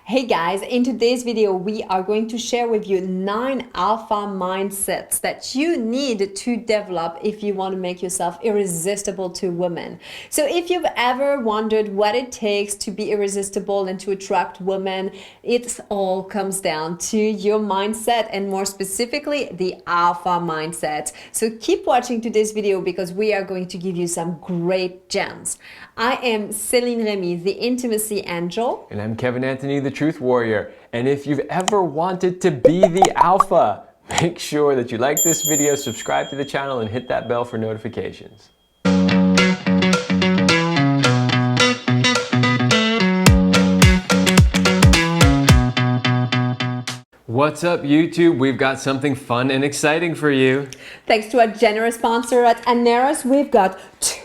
Hey guys, in today's video, we are going to share with you 9 alpha mindsets that you need to develop if you want to make yourself irresistible to women. So if you've ever wondered what it takes to be irresistible and to attract women, it all comes down to your mindset and more specifically, the alpha mindset. So keep watching today's video because we are going to give you some great gems. I am Céline Remy, the Intimacy Angel. And I'm Kevin Anthony, the Truth Warrior. And if you've ever wanted to be the alpha, make sure that you like this video, subscribe to the channel, and hit that bell for notifications. What's up, YouTube? We've got something fun and exciting for you. Thanks to our generous sponsor at ANEROS, we've got 2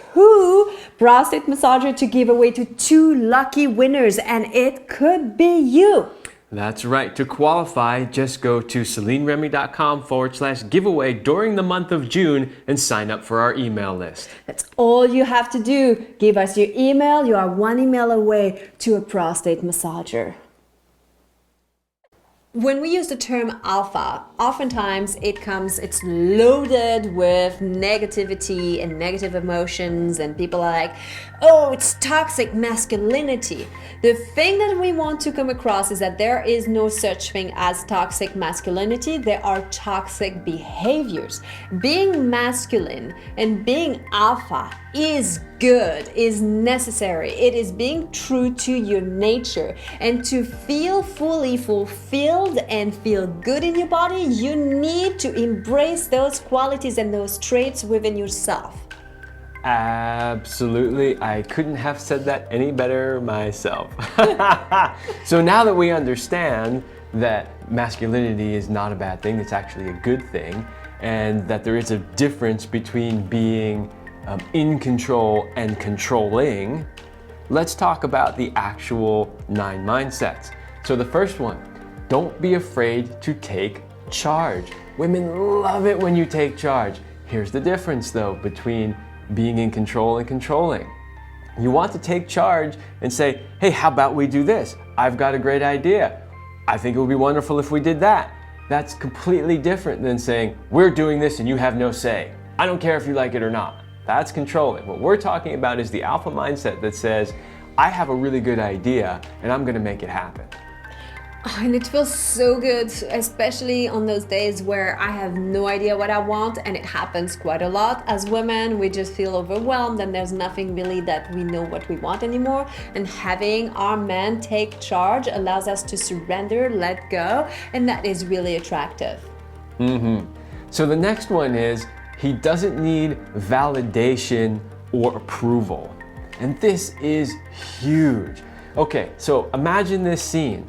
prostate massager to give away to 2 lucky winners, and it could be you. That's right. To qualify, just go to CelineRemy.com/giveaway during the month of June and sign up for our email list. That's all you have to do. Give us your email. You are 1 email away to a prostate massager. When we use the term alpha, oftentimes it's loaded with negativity and negative emotions, and people are like, oh, it's toxic masculinity. The thing that we want to come across is that there is no such thing as toxic masculinity. There are toxic behaviors. Being masculine and being alpha is good, is necessary. It is being true to your nature, and to feel fully fulfilled and feel good in your body, you need to embrace those qualities and those traits within yourself. Absolutely. I couldn't have said that any better myself. So now that we understand that masculinity is not a bad thing, it's actually a good thing, and that there is a difference between being in control and controlling, let's talk about the actual 9 mindsets. So the first one, don't be afraid to take charge. Women love it when you take charge. Here's the difference though between being in control and controlling. You want to take charge and say, hey, how about we do this? I've got a great idea. I think it would be wonderful if we did that. That's completely different than saying, we're doing this and you have no say. I don't care if you like it or not. That's controlling. What we're talking about is the alpha mindset that says, I have a really good idea and I'm gonna make it happen. And it feels so good, especially on those days where I have no idea what I want, and it happens quite a lot. As women, we just feel overwhelmed and there's nothing really that we know what we want anymore. And having our men take charge allows us to surrender, let go, and that is really attractive. So the next one is, he doesn't need validation or approval. And this is huge. Okay, so imagine this scene.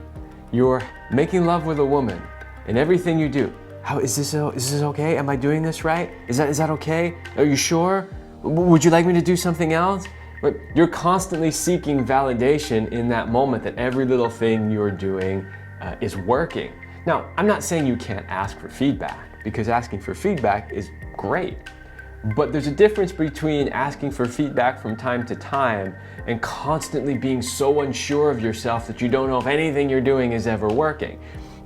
You're making love with a woman, and everything you do, is this okay? Am I doing this right? Is that okay? Are you sure? Would you like me to do something else? But you're constantly seeking validation in that moment that every little thing you're doing is working. Now, I'm not saying you can't ask for feedback, because asking for feedback is great. But there's a difference between asking for feedback from time to time and constantly being so unsure of yourself that you don't know if anything you're doing is ever working.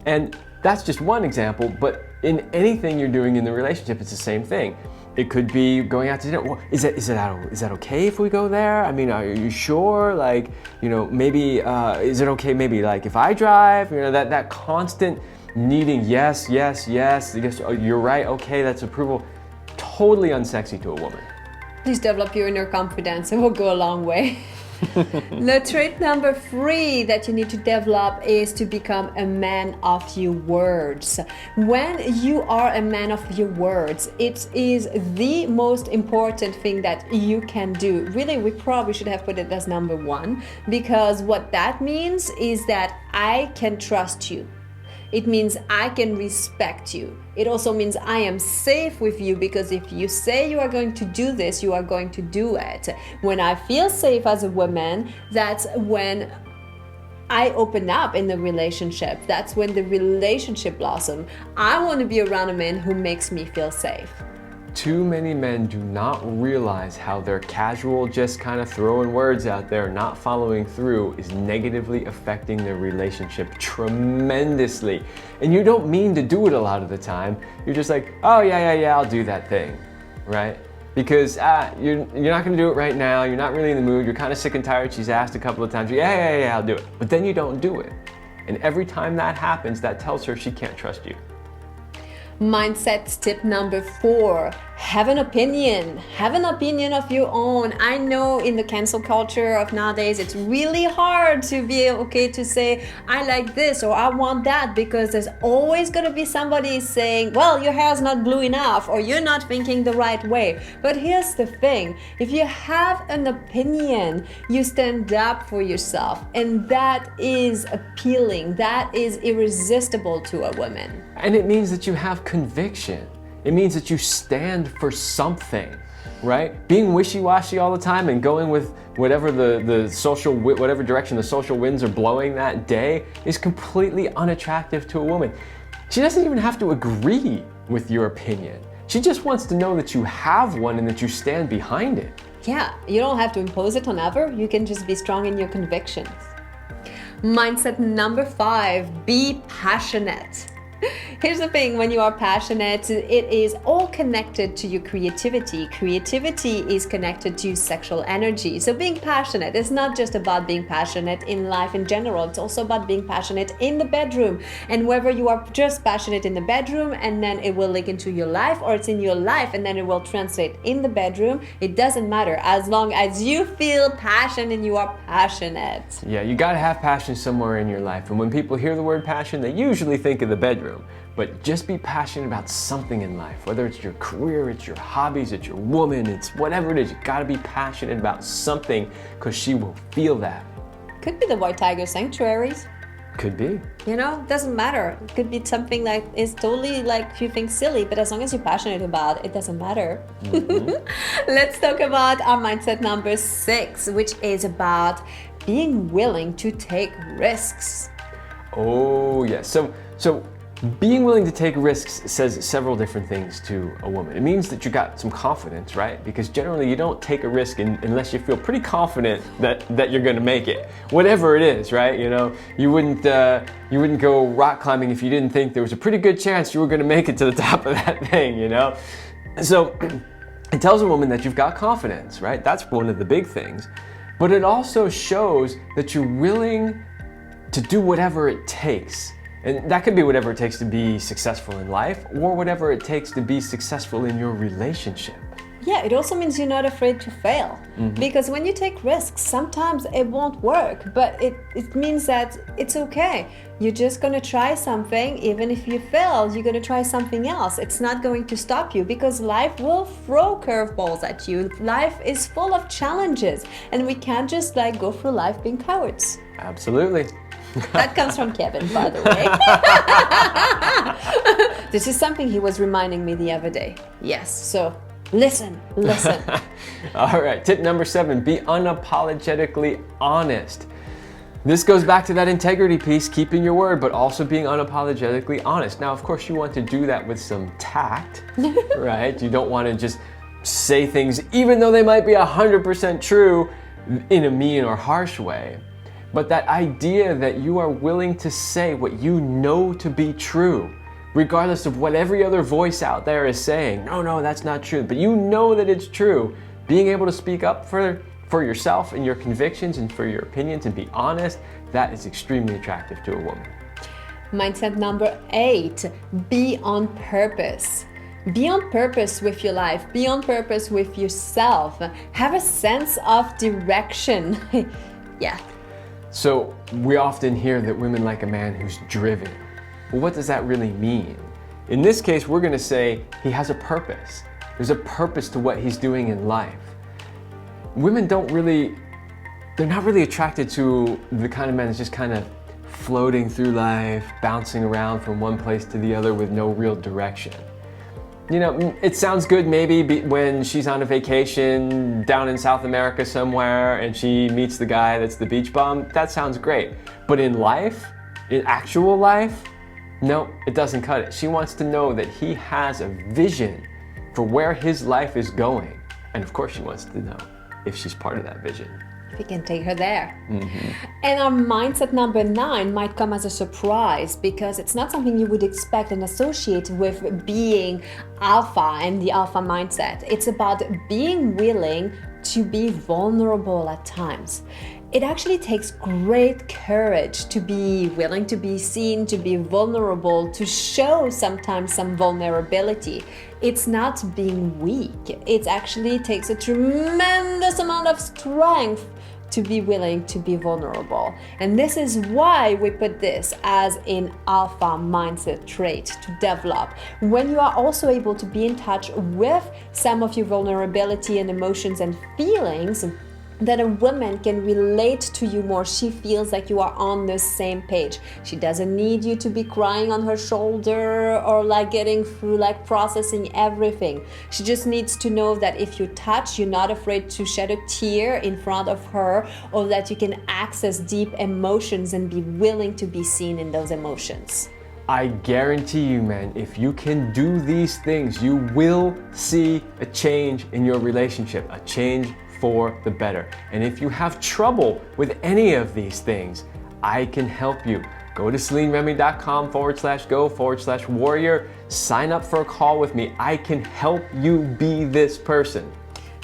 And that's just one example, but in anything you're doing in the relationship, it's the same thing. It could be going out to dinner. Well, is that okay if we go there? I mean, are you sure? Like, maybe, is it okay maybe like if I drive? That constant needing yes, you're right, okay, that's approval. Totally unsexy to a woman. Please develop your inner confidence. It will go a long way. The trait number 3 that you need to develop is to become a man of your words. When you are a man of your words, it is the most important thing that you can do. Really, we probably should have put it as number 1, because what that means is that I can trust you. It means I can respect you. It also means I am safe with you, because if you say you are going to do this, you are going to do it. When I feel safe as a woman, that's when I open up in the relationship. That's when the relationship blossoms. I want to be around a man who makes me feel safe. too many men do not realize how their casual, just kind of throwing words out there, not following through, is negatively affecting their relationship tremendously. And you don't mean to do it a lot of the time. You're just like, oh yeah, I'll do that thing, right? Because you're not gonna do it right now, you're not really in the mood, you're kind of sick and tired, she's asked a couple of times, yeah, I'll do it. But then you don't do it. And every time that happens, that tells her she can't trust you. Mindset tip number 4, have an opinion. Have an opinion of your own. I know in the cancel culture of nowadays, it's really hard to be okay to say, I like this or I want that, because there's always going to be somebody saying, well, your hair is not blue enough or you're not thinking the right way. But here's the thing, if you have an opinion, you stand up for yourself, and that is appealing, that is irresistible to a woman. And it means that you have conviction. It means that you stand for something, right? Being wishy-washy all the time and going with whatever whatever direction the social winds are blowing that day is completely unattractive to a woman. She doesn't even have to agree with your opinion. She just wants to know that you have one and that you stand behind it. Yeah, you don't have to impose it on others. You can just be strong in your convictions. Mindset number 5, be passionate. Here's the thing, when you are passionate, it is all connected to your creativity. Creativity is connected to sexual energy. So being passionate is not just about being passionate in life in general, it's also about being passionate in the bedroom. And whether you are just passionate in the bedroom and then it will link into your life, or it's in your life and then it will translate in the bedroom, it doesn't matter as long as you feel passion and you are passionate. Yeah, you gotta have passion somewhere in your life. And when people hear the word passion, they usually think of the bedroom. But just be passionate about something in life, whether it's your career, it's your hobbies, it's your woman, it's whatever it is. You gotta be passionate about something, because she will feel that. Could be the White Tiger Sanctuaries. Could be. You know, doesn't matter. It could be something that is totally like you think silly, but as long as you're passionate about it, it doesn't matter. Mm-hmm. Let's talk about our mindset number 6, which is about being willing to take risks. Oh, yes. So being willing to take risks says several different things to a woman. It means that you got some confidence, right? Because generally you don't take a risk unless you feel pretty confident that you're going to make it, whatever it is, right? You know, you wouldn't go rock climbing if you didn't think there was a pretty good chance you were going to make it to the top of that thing, you know? So it tells a woman that you've got confidence, right? That's one of the big things. But it also shows that you're willing to do whatever it takes. And that could be whatever it takes to be successful in life, or whatever it takes to be successful in your relationship. Yeah, it also means you're not afraid to fail. Mm-hmm. Because when you take risks, sometimes it won't work, but it means that it's okay. You're just gonna try something. Even if you fail, you're gonna try something else. It's not going to stop you, because life will throw curveballs at you. Life is full of challenges, and we can't just go through life being cowards. Absolutely. That comes from Kevin, by the way. This is something he was reminding me the other day. Yes, so listen. All right, tip number 7, be unapologetically honest. This goes back to that integrity piece, keeping your word, but also being unapologetically honest. Now, of course, you want to do that with some tact, right? You don't want to just say things, even though they might be 100% true, in a mean or harsh way. But that idea that you are willing to say what you know to be true, regardless of what every other voice out there is saying, no, that's not true, but you know that it's true. Being able to speak up for yourself and your convictions and for your opinions and be honest, that is extremely attractive to a woman. Mindset number 8, be on purpose. Be on purpose with your life. Be on purpose with yourself. Have a sense of direction. Yeah. So we often hear that women like a man who's driven. Well, what does that really mean? In this case, we're going to say he has a purpose. There's a purpose to what he's doing in life. Women they're not really attracted to the kind of man that's just kind of floating through life, bouncing around from one place to the other with no real direction. You know, it sounds good maybe when she's on a vacation down in South America somewhere and she meets the guy that's the beach bum. That sounds great. But in life, in actual life, no, it doesn't cut it. She wants to know that he has a vision for where his life is going. And of course, she wants to know if she's part of that vision. We can take her there. And our mindset number 9 might come as a surprise because it's not something you would expect and associate with being alpha and the alpha mindset. It's about being willing to be vulnerable at times. It actually takes great courage to be willing to be seen, to be vulnerable, to show sometimes some vulnerability. It's not being weak. It actually takes a tremendous amount of strength to be willing to be vulnerable. And this is why we put this as an alpha mindset trait to develop. When you are also able to be in touch with some of your vulnerability and emotions and feelings, that a woman can relate to you more. She feels like you are on the same page. She doesn't need you to be crying on her shoulder or like getting through like processing everything. She just needs to know that if you touch, you're not afraid to shed a tear in front of her, or that you can access deep emotions and be willing to be seen in those emotions. I guarantee you, man, if you can do these things, you will see a change in your relationship, a change for the better. And if you have trouble with any of these things, I can help you. Go to CelineRemy.com/go/warrior. Sign up for a call with me. I can help you be this person.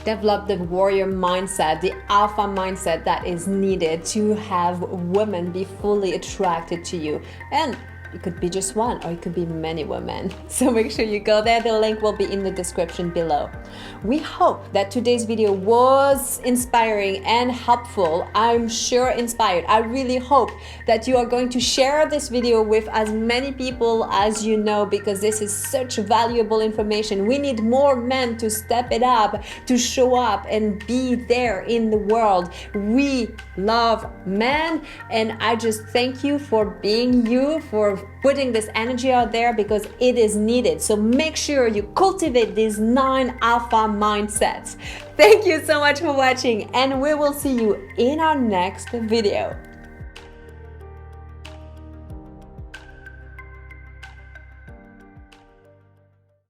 Develop the warrior mindset, the alpha mindset that is needed to have women be fully attracted to you. And it could be just one, or it could be many women. So make sure you go there. The link will be in the description below. We hope that today's video was inspiring and helpful. I'm sure inspired. I really hope that you are going to share this video with as many people as you know, because this is such valuable information. We need more men to step it up, to show up and be there in the world. We love men, and I just thank you for being you, for putting this energy out there, because it is needed. So make sure you cultivate these 9 alpha mindsets. Thank you so much for watching, and we will see you in our next video.